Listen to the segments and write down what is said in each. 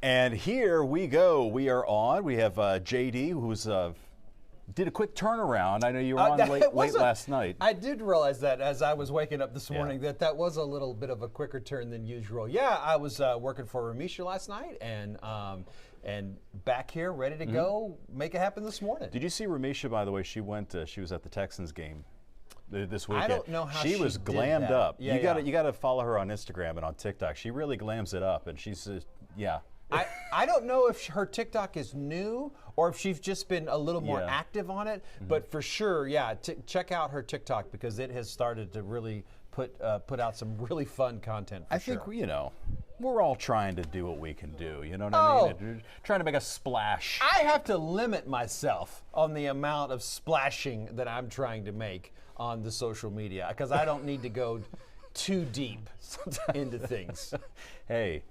And here we go. We are on. We have JD, who's did a quick turnaround. I know you were on late last night. I did realize that as I was waking up this morning that was a little bit of a quicker turn than usual. Yeah, I was working for Ramisha last night and back here ready to go make it happen this morning. Did you see Ramisha, by the way? She went. She was at the Texans game this weekend. I don't know how she was glammed up. Yeah, you got to follow her on Instagram and on TikTok. She really glams it up, and she's yeah. I don't know if her TikTok is new or if she's just been a little more active on it, but for sure, check out her TikTok because it has started to really put out some really fun content. I think we're all trying to do what we can do. You know what I mean? We're trying to make a splash. I have to limit myself on the amount of splashing that I'm trying to make on the social media because I don't need to go too deep into things. Hey.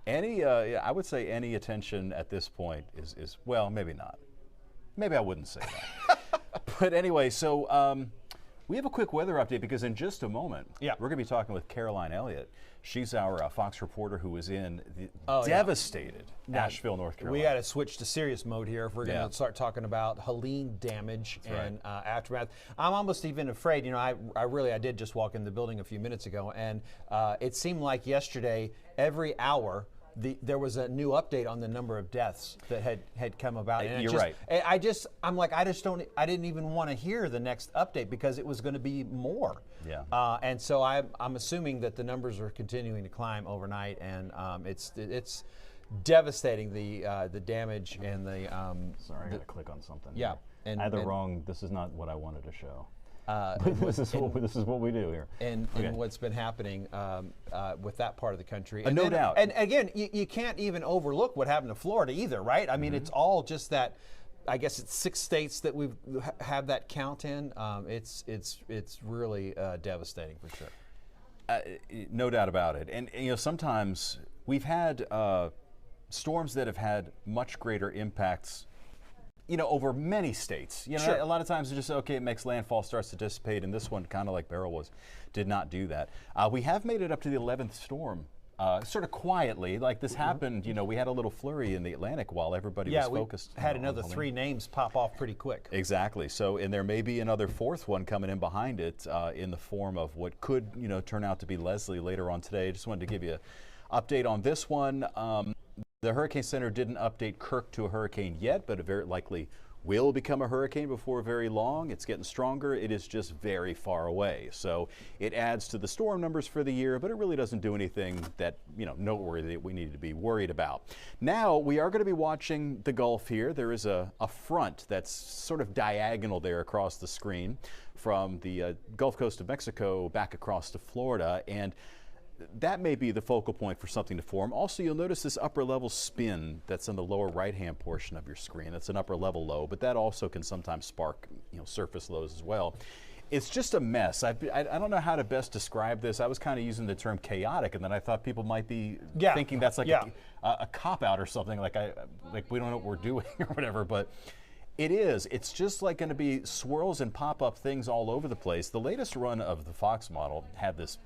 I would say any attention at this point is well, maybe not. Maybe I wouldn't say that. But anyway, so we have a quick weather update because in just a moment, we're going to be talking with Caroline Elliott. She's our Fox reporter who was in the devastated Asheville, North Carolina. We got to switch to serious mode here if we're going to start talking about Helene damage and aftermath. I'm almost even afraid. You know, I did just walk in the building a few minutes ago, and it seemed like yesterday, every hour, there was a new update on the number of deaths that had come about. And You're right. I didn't even want to hear the next update because it was going to be more. Yeah. And so I'm assuming that the numbers are continuing to climb overnight, and it's devastating the damage and the. Sorry, I got to click on something. Yeah. Either wrong. This is not what I wanted to show. This is what we do here. And what's been happening with that part of the country. No doubt. And again, you can't even overlook what happened to Florida either, right? I mean, it's all just that. I guess it's 6 states that we have that count in. It's really devastating for sure. No doubt about it. And sometimes we've had storms that have had much greater impacts. Over many states. A lot of times it's just, it makes landfall, starts to dissipate, and this one, kind of like Beryl did not do that. We have made it up to the 11th storm, sort of quietly. Like this happened, we had a little flurry in the Atlantic while everybody was focused. Yeah, we had another 3 names pop off pretty quick. Exactly. So, and there may be another 4th one coming in behind it in the form of what could, turn out to be Leslie later on today. I just wanted to give you an update on this one. The Hurricane Center didn't update Kirk to a hurricane yet, but it very likely will become a hurricane before very long. It's getting stronger. It is just very far away. So it adds to the storm numbers for the year, but it really doesn't do anything that, noteworthy that we need to be worried about. Now, we are going to be watching the Gulf here. There is a front that's sort of diagonal there across the screen from the Gulf Coast of Mexico back across to Florida. And that may be the focal point for something to form. Also, you'll notice this upper level spin that's in the lower right-hand portion of your screen. That's an upper level low, but that also can sometimes spark, surface lows as well. It's just a mess. I don't know how to best describe this. I was kind of using the term chaotic, and then I thought people might be thinking that's like a cop-out or something, like we don't know what we're doing or whatever, but it is. It's just like going to be swirls and pop-up things all over the place. The latest run of the Fox model had this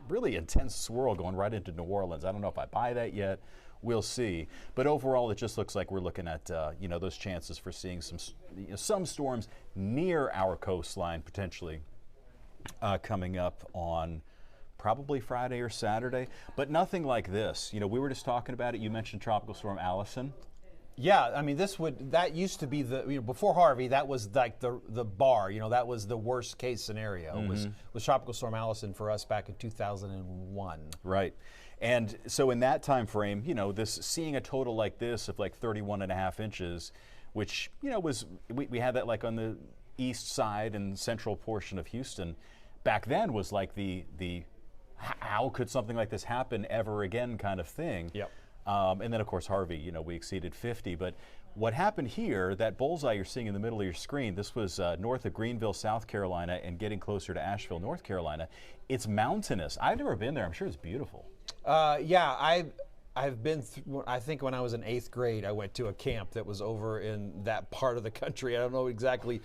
really intense swirl going right into New Orleans. I don't know if I buy that yet. We'll see. But overall, it just looks like we're looking at those chances for seeing some storms near our coastline potentially coming up on probably Friday or Saturday. But nothing like this. We were just talking about it. You mentioned Tropical Storm Allison. Yeah, I mean, that used to be before Harvey, that was like the bar, that was the worst case scenario was Tropical Storm Allison for us back in 2001. Right. And so in that time frame, seeing a total like this of like 31.5 inches, which, we had that like on the east side and central portion of Houston back then was like the how could something like this happen ever again kind of thing. Yep. And then, of course, Harvey, we exceeded 50. But what happened here, that bullseye you're seeing in the middle of your screen, this was north of Greenville, South Carolina, and getting closer to Asheville, North Carolina. It's mountainous. I've never been there. I'm sure it's beautiful. Yeah, I've been, I think when I was in 8th grade, I went to a camp that was over in that part of the country. I don't know exactly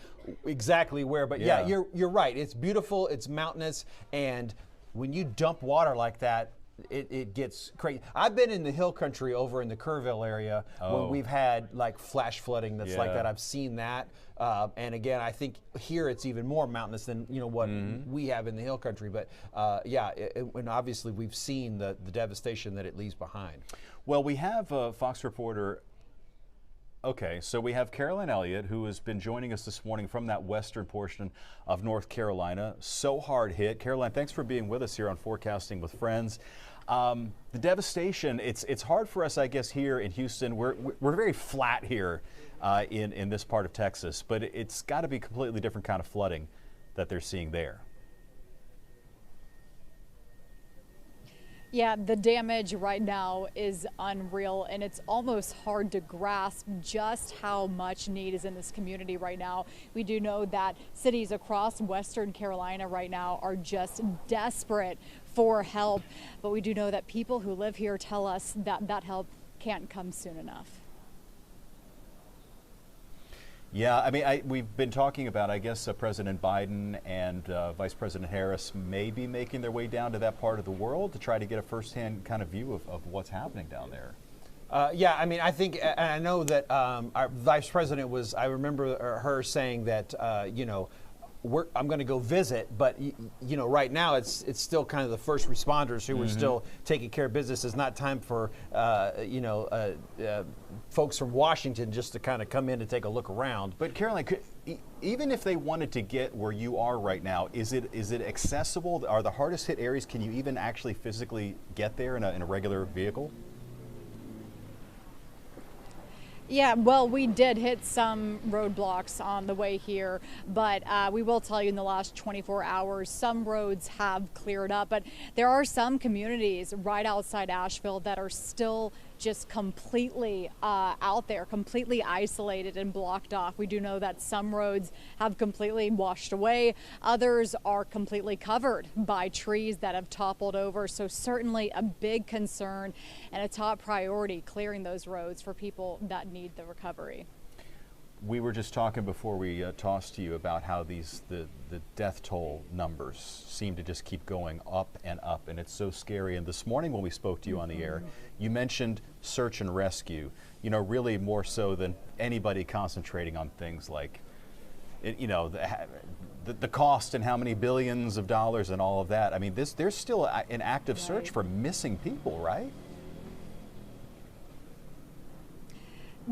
where, but yeah, you're right. It's beautiful, it's mountainous, and when you dump water like that it gets crazy. I've been in the hill country over in the Kerrville area when we've had like flash flooding that's like that. I've seen that. And again, I think here it's even more mountainous than what we have in the hill country. But and obviously we've seen the devastation that it leaves behind. Well, we have a Fox reporter. Okay, so we have Caroline Elliott, who has been joining us this morning from that western portion of North Carolina. So hard hit. Caroline, thanks for being with us here on Forecasting with Friends. The devastation, it's hard for us, I guess, here in Houston. We're very flat here in this part of Texas, but it's got to be completely different kind of flooding that they're seeing there. Yeah, the damage right now is unreal, and it's almost hard to grasp just how much need is in this community right now. We do know that cities across Western Carolina right now are just desperate for help, but we do know that people who live here tell us that that help can't come soon enough. Yeah, I mean, we've been talking about, I guess, President Biden and Vice President Harris may be making their way down to that part of the world to try to get a firsthand kind of view of what's happening down there. Yeah, I mean, I think, and I know that our Vice President was, I remember her saying that, I'm going to go visit, but right now it's still kind of the first responders who are still taking care of business. It's not time for folks from Washington just to kind of come in and take a look around. But Caroline, even if they wanted to get where you are right now, is it accessible? Are the hardest hit areas? Can you even actually physically get there in a regular vehicle? Yeah, well, we did hit some roadblocks on the way here, but we will tell you in the last 24 hours, some roads have cleared up, but there are some communities right outside Asheville that are still just completely out there, completely isolated and blocked off. We do know that some roads have completely washed away. Others are completely covered by trees that have toppled over. So certainly a big concern and a top priority, clearing those roads for people that need the recovery. We were just talking before we tossed to you about how the death toll numbers seem to just keep going up, and it's so scary. And this morning when we spoke to you on the air, you mentioned search and rescue, really more so than anybody concentrating on things like, the cost and how many billions of dollars and all of that. I mean, there's still an active search for missing people, right?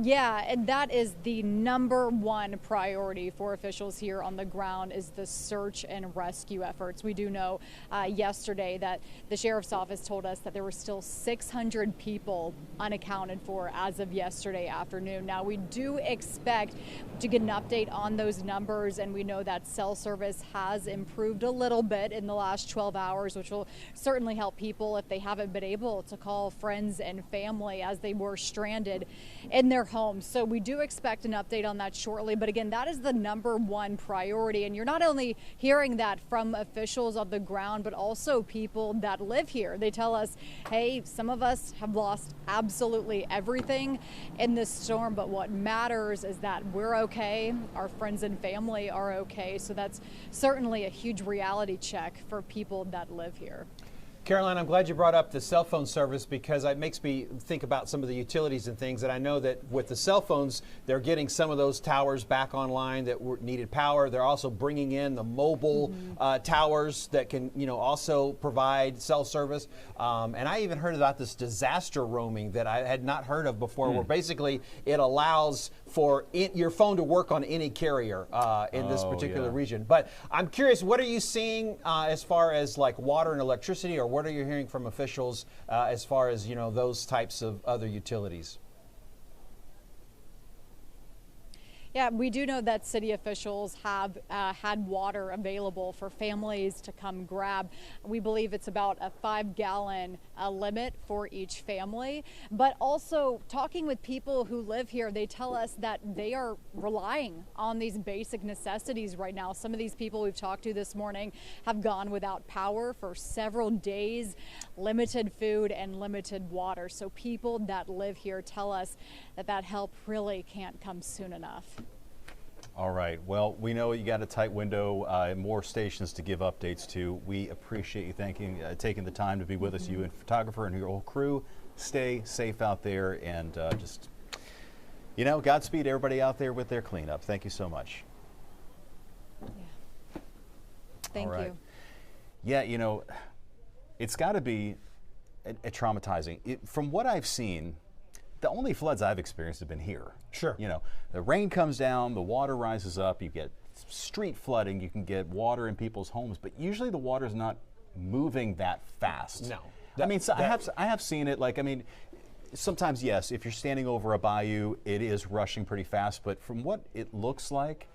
Yeah, and that is the number one priority for officials here on the ground is the search and rescue efforts. We do know yesterday that the sheriff's office told us that there were still 600 people unaccounted for as of yesterday afternoon. Now, we do expect to get an update on those numbers, and we know that cell service has improved a little bit in the last 12 hours, which will certainly help people if they haven't been able to call friends and family as they were stranded in their homes. So we do expect an update on that shortly. But again, that is the number one priority. And you're not only hearing that from officials on the ground, but also people that live here. They tell us, hey, some of us have lost absolutely everything in this storm, but what matters is that we're okay. Our friends and family are okay. So that's certainly a huge reality check for people that live here. Caroline, I'm glad you brought up the cell phone service because it makes me think about some of the utilities and things. And I know that with the cell phones, they're getting some of those towers back online that needed power. They're also bringing in the mobile towers that can, also provide cell service. And I even heard about this disaster roaming that I had not heard of before, where basically it allows for your phone to work on any carrier in this particular region. But I'm curious, what are you seeing as far as like water and electricity, or what are you hearing from officials as far as, those types of other utilities? Yeah, we do know that city officials have had water available for families to come grab. We believe it's about a 5-gallon limit for each family. But also talking with people who live here, they tell us that they are relying on these basic necessities right now. Some of these people we've talked to this morning have gone without power for several days, limited food and limited water. So people that live here tell us that help really can't come soon enough. All right. Well, we know you got a tight window, more stations to give updates to. We appreciate you taking the time to be with us, you and photographer and your whole crew. Stay safe out there, and just, you know, Godspeed everybody out there with their cleanup. Thank you so much. Yeah. Thank you. Yeah, you know, it's got to be traumatizing. From what I've seen, the only floods I've experienced have been here. Sure. You know, the rain comes down, the water rises up, you get street flooding, you can get water in people's homes, but usually the water's not moving that fast. No. I mean, so I have seen it, like, I mean, sometimes, yes, if you're standing over a bayou, it is rushing pretty fast, but from what it looks like,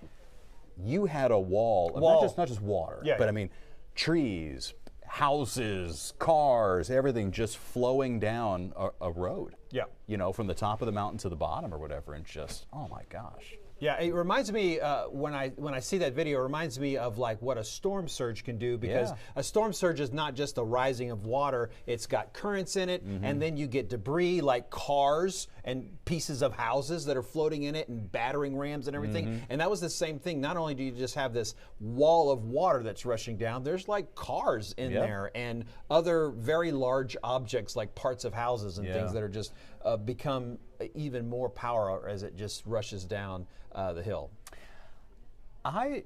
you had a wall of not just water, but I mean, trees, houses, cars, everything just flowing down a road. Yeah. You know, from the top of the mountain to the bottom or whatever, and just, oh my gosh. Yeah, it reminds me, when I see that video, it reminds me of like what a storm surge can do, because a storm surge is not just a rising of water, it's got currents in it, and then you get debris like cars and pieces of houses that are floating in it and battering rams and everything. And that was the same thing. Not only do you just have this wall of water that's rushing down, there's like cars in there and other very large objects like parts of houses and things that are just become even more power as it just rushes down the hill. Okay,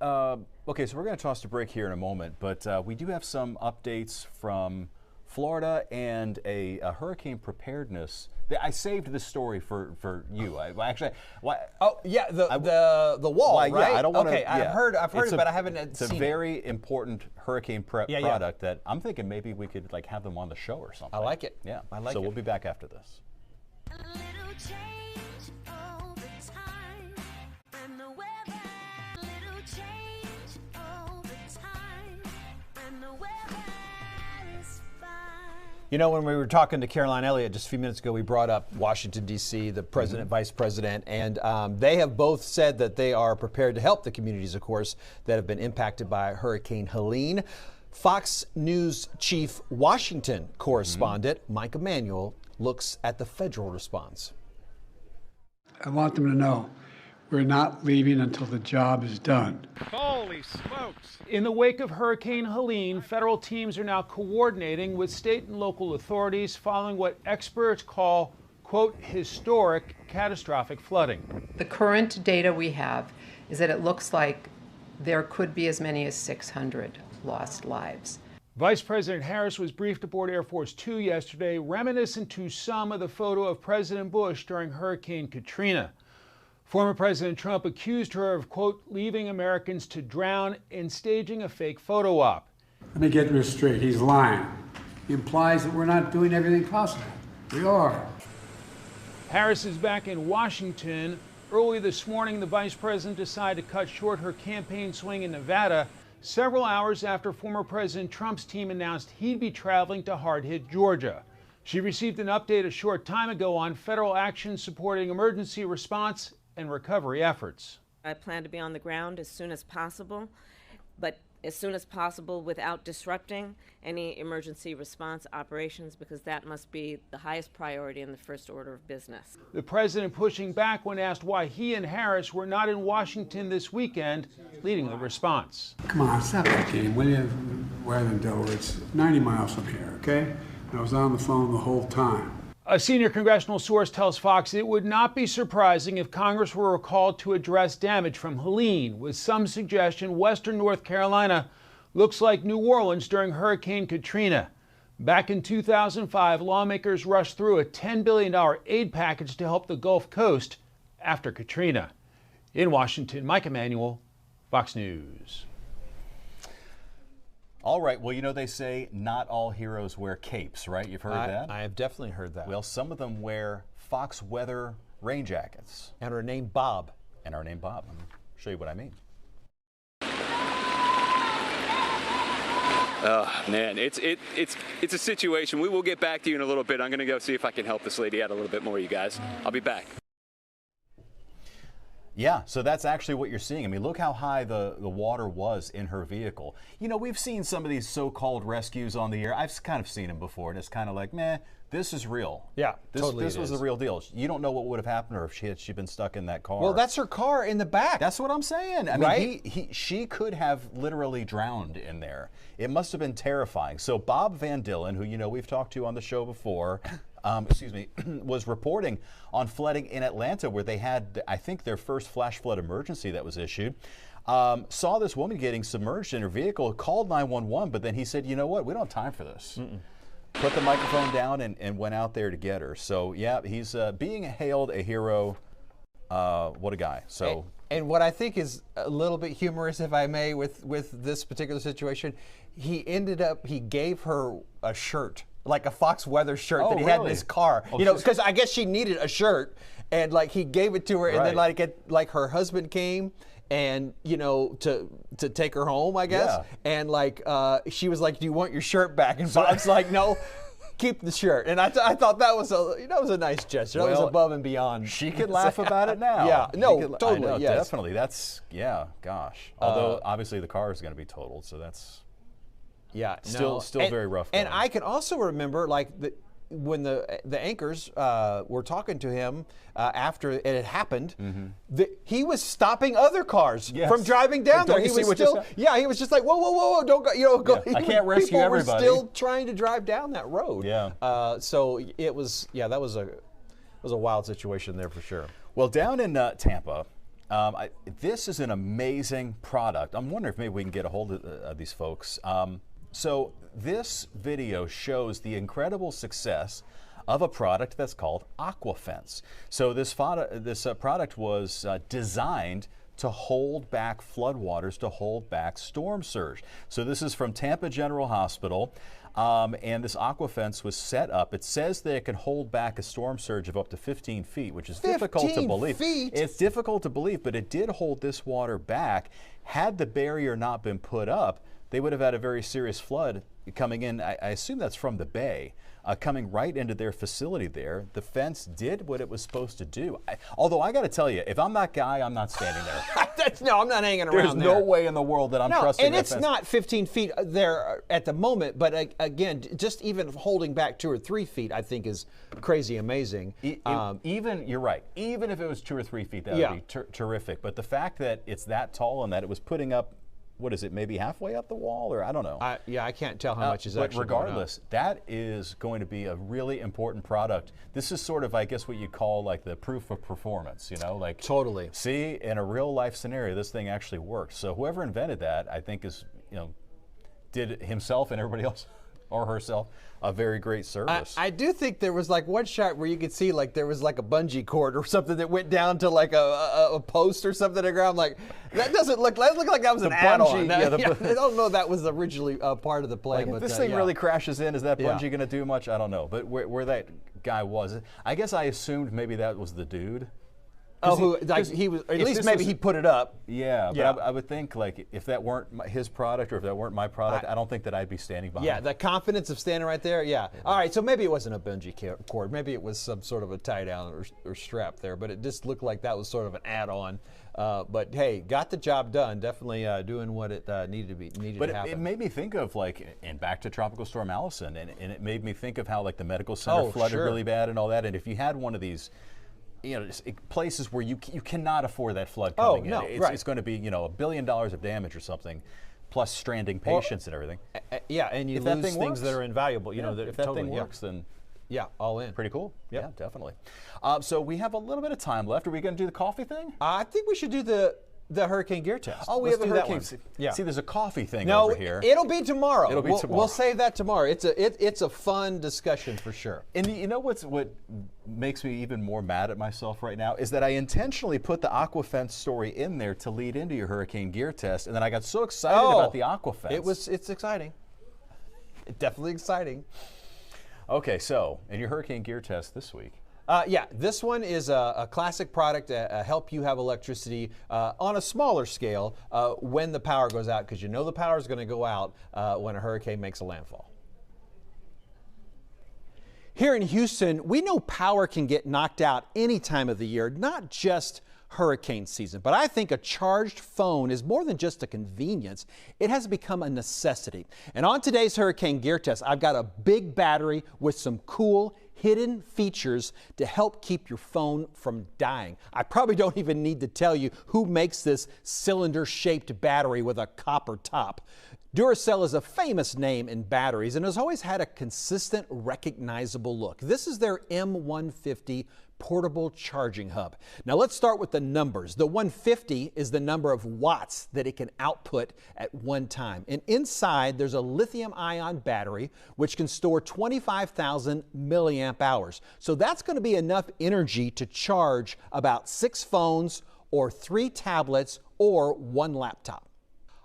so we're going to toss to break here in a moment, but we do have some updates from Florida and a hurricane preparedness. I saved this story for you. The wall, right? Yeah, I don't want to. Okay, I've heard it, but I haven't seen it. It's a very important hurricane prep product that I'm thinking maybe we could like have them on the show or something. I like it. Yeah, I like it. So we'll be back after this. A little change all the time, and the weather. A little change all the time, and the weather is fine. You know, when we were talking to Caroline Elliott just a few minutes ago, we brought up Washington, D.C., the president, vice president, and they have both said that they are prepared to help the communities, of course, that have been impacted by Hurricane Helene. Fox News chief Washington correspondent Mike Emanuel looks at the federal response. I want them to know we're not leaving until the job is done. Holy smokes! In the wake of Hurricane Helene, federal teams are now coordinating with state and local authorities following what experts call, quote, historic catastrophic flooding. The current data we have is that it looks like there could be as many as 600 lost lives. Vice President Harris was briefed aboard Air Force Two yesterday, reminiscent to some of the photo of President Bush during Hurricane Katrina. Former President Trump accused her of, quote, leaving Americans to drown and staging a fake photo op. Let me get this straight. He's lying. He implies that we're not doing everything possible. We are. Harris is back in Washington. Early this morning, the vice president decided to cut short her campaign swing in Nevada, several hours after former President Trump's team announced he'd be traveling to hard-hit Georgia. She received an update a short time ago on federal action supporting emergency response and recovery efforts. I plan to be on the ground as soon as possible, but as soon as possible without disrupting any emergency response operations, because that must be the highest priority in the first order of business. The president pushing back when asked why he and Harris were not in Washington this weekend, leading the response. Come on, stop that game, will you? Rather than Delaware, it's 90 miles from here, okay? And I was on the phone the whole time. A senior congressional source tells Fox it would not be surprising if Congress were called to address damage from Helene, with some suggestion western North Carolina looks like New Orleans during Hurricane Katrina. Back in 2005, lawmakers rushed through a $10 billion aid package to help the Gulf Coast after Katrina. In Washington, Mike Emanuel, Fox News. All right, well, you know, they say not all heroes wear capes, right? You've heard that? I have definitely heard that. Well, some of them wear Fox weather rain jackets. And are named Bob. And are named Bob. I'll show you what I mean. Oh, man, it's a situation. We will get back to you in a little bit. I'm going to go see if I can help this lady out a little bit more, you guys. I'll be back. Yeah, so that's actually what you're seeing. I mean, look how high the water was in her vehicle. You know, we've seen some of these so-called rescues on the air. I've kind of seen them before, and it's kind of like, meh, this is real. Yeah, totally This was the real deal. You don't know what would have happened to her if she'd been stuck in that car. Well, that's her car in the back. That's what I'm saying. I Right? mean, she could have literally drowned in there. It must have been terrifying. So Bob Van Dillen, who, you know, we've talked to on the show before, was reporting on flooding in Atlanta, where they had, I think, their first flash flood emergency that was issued. Saw this woman getting submerged in her vehicle, called 911, but then he said, you know what, we don't have time for this. Put the microphone down and went out there to get her. So, yeah, he's being hailed a hero. What a guy. So. And what I think is a little bit humorous, if I may, with this particular situation, he gave her a shirt, like a Fox Weather shirt that he had in his car. Oh, you know, because I guess she needed a shirt, and like he gave it to her, and then like her husband came, and you know, to take her home, I guess, and like she was like, "Do you want your shirt back?" And Bob's like, "No." Keep the shirt, and I thought that was a nice gesture. That was above and beyond. She could laugh about it now. Yeah, no, totally, I know, yes. definitely. That's gosh. Although obviously the car is going to be totaled, so that's still very rough. And going. I can also remember when the anchors were talking to him after it had happened, he was stopping other cars from driving down there. He was he was just like, whoa, don't go, go. I can't rescue everybody. People were still trying to drive down that road. Yeah. So it was, that was a wild situation there for sure. Well, down in Tampa, this is an amazing product. I'm wondering if maybe we can get a hold of these folks. So this video shows the incredible success of a product that's called Aquafence. So this product was designed to hold back floodwaters, to hold back storm surge. So this is from Tampa General Hospital, and this Aquafence was set up. It says that it can hold back a storm surge of up to 15 feet, which is difficult to believe. 15 feet? It's difficult to believe, but it did hold this water back. Had the barrier not been put up, they would have had a very serious flood coming in. I assume that's from the bay, coming right into their facility there. The fence did what it was supposed to do. Although I got to tell you, if I'm that guy, I'm not standing there. No, I'm not hanging around There's no way in the world that I'm trusting and that it's fence. not 15 feet there at the moment, but again, just even holding back 2 or 3 feet, I think is crazy amazing. Even, you're right, even if it was 2 or 3 feet, that would be terrific. But the fact that it's that tall and that it was putting up, what is it, maybe halfway up the wall, or I don't know. I can't tell how much is actually But regardless, that is going to be a really important product. This is sort of, I guess, what you call like the proof of performance, like totally. See, in a real life scenario, this thing actually worked. So whoever invented that, I think is, did himself and everybody else or herself a very great service. I do think there was like one shot where you could see like there was like a bungee cord or something that went down to like a post or something to the ground. Like that looked like that was an add-on. I don't know if that was originally part of the play. Like, but if this thing really crashes in, is that bungee going to do much? I don't know. But where that guy was, I guess I assumed maybe that was the dude. Oh, he was, at least maybe he put it up. Yeah, but I would think like if that weren't his product or if that weren't my product, I don't think that I'd be standing behind. Yeah, the confidence of standing right there. Yeah. All right, so maybe it wasn't a bungee cord. Maybe it was some sort of a tie down or strap there, but it just looked like that was sort of an add-on. But hey, got the job done. Definitely doing what it needed to happen. But it made me think of and back to Tropical Storm Allison, and it made me think of how like the medical center flooded really bad and all that. And if you had one of these, places where you cannot afford that flood coming in. It's going to be, $1 billion of damage or something, plus stranding patients and everything. And you lose things that are invaluable. If that thing works, then all in. Pretty cool. Yeah, definitely. So we have a little bit of time left. Are we going to do the coffee thing? I think we should do the hurricane gear test. Oh, we have a hurricane. See, there's a coffee thing over here. It'll be tomorrow. We'll save that tomorrow. It's a fun discussion for sure. And you know what makes me even more mad at myself right now is that I intentionally put the Aquafence story in there to lead into your hurricane gear test, and then I got so excited about the Aquafence. It's exciting. It's definitely exciting. Okay, so in your hurricane gear test this week. This one is a classic product to help you have electricity on a smaller scale when the power goes out, because the power is going to go out when a hurricane makes a landfall. Here in Houston, we know power can get knocked out any time of the year, not just hurricane season. But I think a charged phone is more than just a convenience. It has become a necessity. And on today's Hurricane Gear Test, I've got a big battery with some cool hidden features to help keep your phone from dying. I probably don't even need to tell you who makes this cylinder-shaped battery with a copper top. Duracell is a famous name in batteries and has always had a consistent, recognizable look. This is their M150 portable charging hub. Now let's start with the numbers. The 150 is the number of watts that it can output at one time. And inside there's a lithium-ion battery which can store 25,000 milliamp hours. So that's going to be enough energy to charge about 6 phones or 3 tablets or 1 laptop.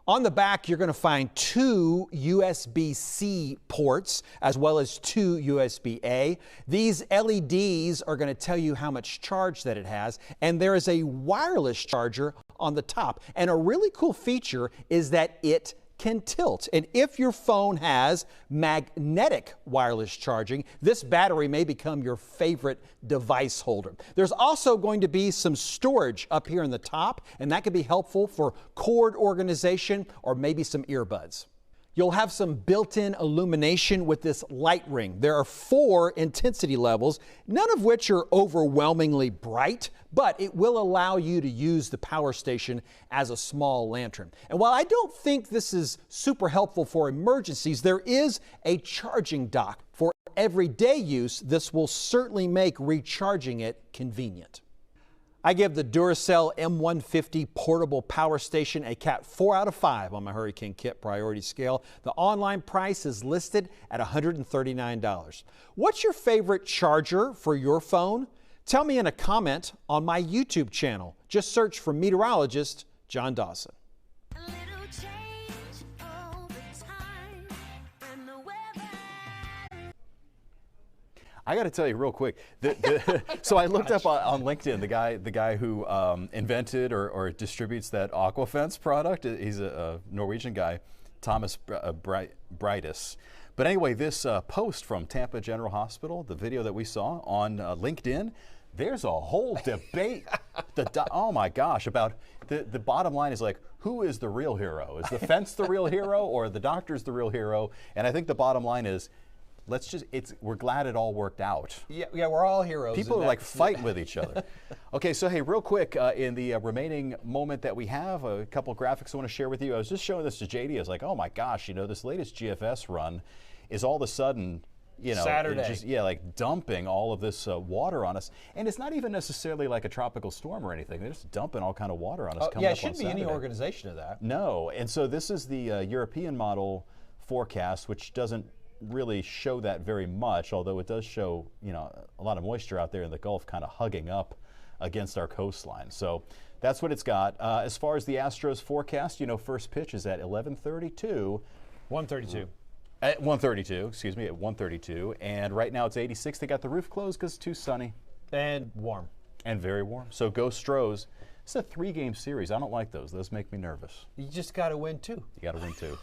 On the back, you're going to find 2 USB-C ports as well as 2 USB-A. These LEDs are going to tell you how much charge that it has, and there is a wireless charger on the top. And a really cool feature is that it can tilt. And if your phone has magnetic wireless charging, this battery may become your favorite device holder. There's also going to be some storage up here in the top, and that could be helpful for cord organization or maybe some earbuds. You'll have some built-in illumination with this light ring. There are 4 intensity levels, none of which are overwhelmingly bright, but it will allow you to use the power station as a small lantern. And while I don't think this is super helpful for emergencies, there is a charging dock. For everyday use, this will certainly make recharging it convenient. I give the Duracell M150 portable power station a Cat 4 out of 5 on my Hurricane Kit priority scale. The online price is listed at $139. What's your favorite charger for your phone? Tell me in a comment on my YouTube channel. Just search for Meteorologist John Dawson. A little change over time and the weather. I got to tell you real quick. So I looked up on LinkedIn the guy who invented or distributes that Aquafence product. He's a Norwegian guy, Thomas Brightis. But anyway, this post from Tampa General Hospital, the video that we saw on LinkedIn, there's a whole debate. Oh my gosh, about the bottom line is like, who is the real hero? Is the fence the real hero or the doctor's the real hero? And I think the bottom line is, we're glad it all worked out. Yeah, we're all heroes. People are like fighting with each other. Okay, so hey, real quick, in the remaining moment that we have, a couple graphics I want to share with you. I was just showing this to JD. I was like, oh my gosh, this latest GFS run is all of a sudden, Saturday. like dumping all of this water on us. And it's not even necessarily like a tropical storm or anything. They're just dumping all kind of water on us coming up on Saturday. Yeah, it shouldn't be any organization of that. No, and so this is the European model forecast, which doesn't really show that very much, although it does show, a lot of moisture out there in the Gulf kind of hugging up against our coastline. So that's what it's got. As far as the Astros forecast, first pitch is at 11:32. 132. At 1:32, excuse me, at 1:32. And right now it's 86. They got the roof closed because it's too sunny. And warm. And very warm. So go Stros. It's a 3-game series. I don't like those. Those make me nervous. You just got to win 2. You got to win 2.